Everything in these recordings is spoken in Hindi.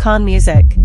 Khan Music.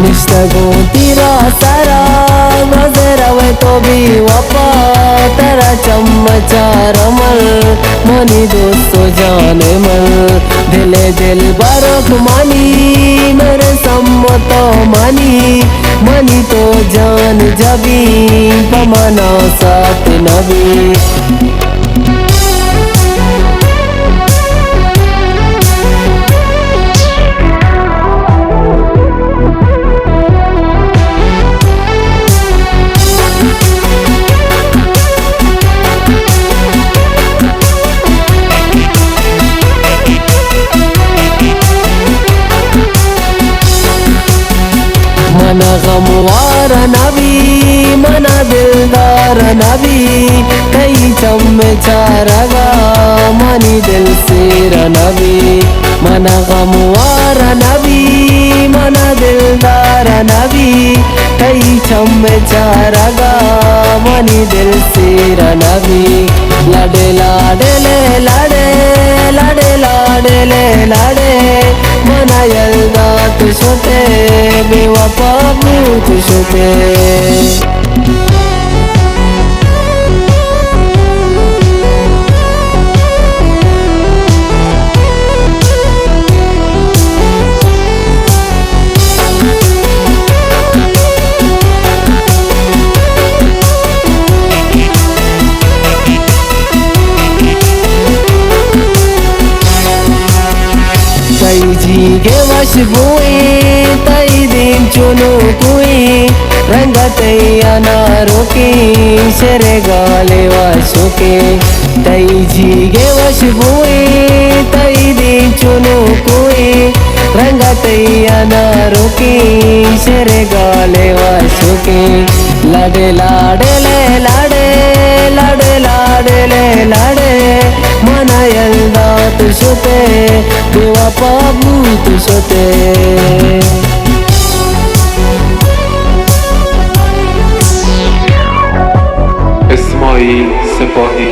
निष्ठगो तेरा सारा नजर आवे तो भी वफा तेरा चमचा रमल मनी दोस्तों जाने मल दिले दिल बारक मानी मेरे सम्मत मानी मनी तो जान जबी पमाना साथ नबी मना गमवार नबी मना दिलदार नबी कई चमचारगा मनी दिल सेर नबी मना गमवार नबी मना दिलदार नबी कई चमचारगा मनी दिल सेर नबी लड़े लाडे ले लाडे लाडे लाडे ले लाडे मना यल्दा तुझते बेवफा तुझते जीगे वश बुई तई दिन चुनो कुई रंगतई अनारों की शेरे गाले वाशों के तई जीगे वश बुई तई दिन चुनो कुई रंगतई अनारों की शेरे गाले वाशों के लाडे लाडे ले लाडे लाडे लाडे ले लाडे मना यल्दा तुझते बेवफा तुझते इस्माइल सिपाही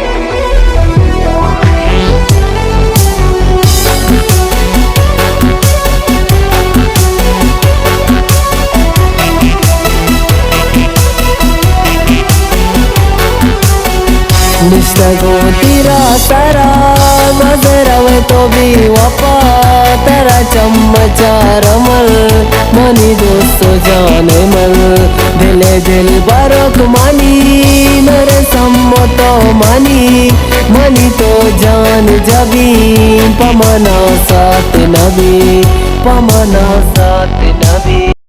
निष्ठगो तेरा सारा नजर आवे तो भी वफा तेरा चमचा रमल मनी दोस्तों जाने मल दिले दिल बारक मानी मेरे सम्मत मानी मनी तो जान जबी पमाना साथ नबी पमाना साथ